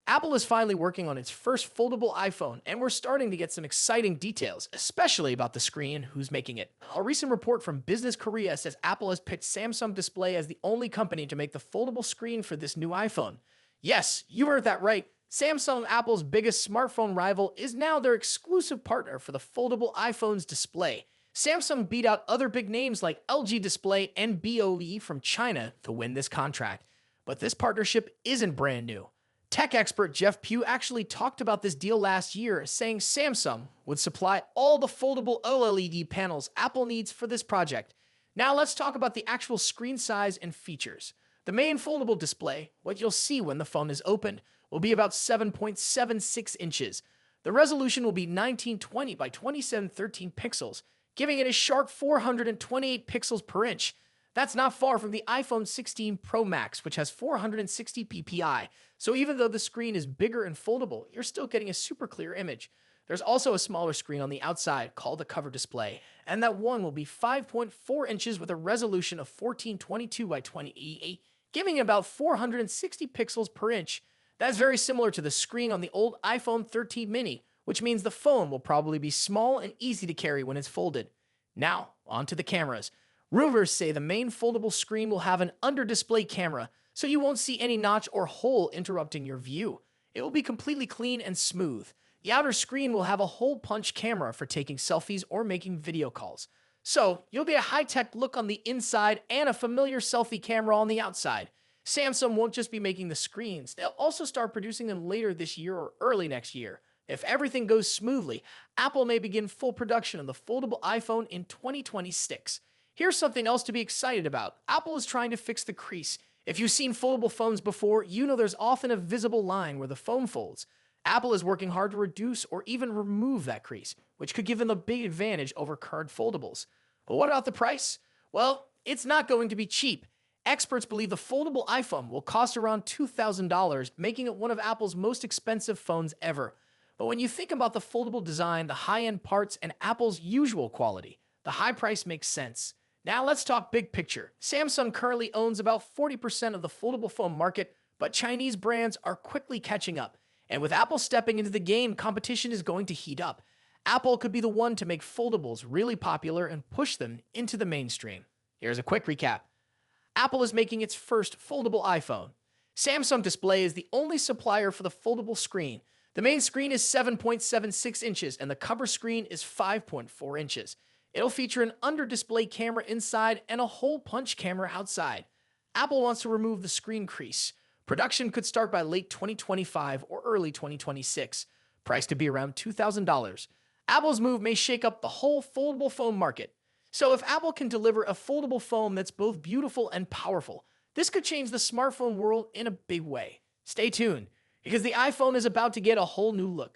Apple is finally working on its first foldable iPhone, and we're starting to get some exciting details, especially about the screen, who's making it. A recent report from Business Korea says Apple has picked Samsung Display as the only company to make the foldable screen for this new iPhone. Yes, you heard that right. Samsung, Apple's biggest smartphone rival, is now their exclusive partner for the foldable iPhone's display. Samsung beat out other big names like LG Display and BOE from China to win this contract. But this partnership isn't brand new. Tech expert Jeff Pugh actually talked about this deal last year, saying Samsung would supply all the foldable OLED panels Apple needs for this project. Now let's talk about the actual screen size and features. The main foldable display, what you'll see when the phone is opened, will be about 7.76 inches. The resolution will be 1920 by 2713 pixels, giving it a sharp 428 pixels per inch. That's not far from the iPhone 16 Pro Max, which has 460 ppi. So even though the screen is bigger and foldable, you're still getting a super clear image. There's also a smaller screen on the outside called the cover display, and that one will be 5.4 inches with a resolution of 1422 by 2080, giving about 460 pixels per inch. That's very similar to the screen on the old iPhone 13 mini, which means the phone will probably be small and easy to carry when it's folded. Now, on to the cameras. Rumors say the main foldable screen will have an under-display camera, so you won't see any notch or hole interrupting your view. It will be completely clean and smooth. The outer screen will have a hole-punch camera for taking selfies or making video calls. So, you'll be a high-tech look on the inside and a familiar selfie camera on the outside. Samsung won't just be making the screens, they'll also start producing them later this year or early next year. If everything goes smoothly, Apple may begin full production of the foldable iPhone in 2026. Here's something else to be excited about. Apple is trying to fix the crease. If you've seen foldable phones before, you know there's often a visible line where the phone folds. Apple is working hard to reduce or even remove that crease, which could give them a big advantage over current foldables. But what about the price? Well, it's not going to be cheap. Experts believe the foldable iPhone will cost around $2,000, making it one of Apple's most expensive phones ever. But when you think about the foldable design, the high-end parts, and Apple's usual quality, the high price makes sense. Now let's talk big picture. Samsung currently owns about 40% of the foldable phone market, but Chinese brands are quickly catching up. And with Apple stepping into the game, competition is going to heat up. Apple could be the one to make foldables really popular and push them into the mainstream. Here's a quick recap. Apple is making its first foldable iPhone. Samsung Display is the only supplier for the foldable screen. The main screen is 7.76 inches and the cover screen is 5.4 inches. It'll feature an under-display camera inside and a hole-punch camera outside. Apple wants to remove the screen crease. Production could start by late 2025 or early 2026. Price to be around $2,000. Apple's move may shake up the whole foldable phone market. So if Apple can deliver a foldable phone that's both beautiful and powerful, this could change the smartphone world in a big way. Stay tuned, because the iPhone is about to get a whole new look.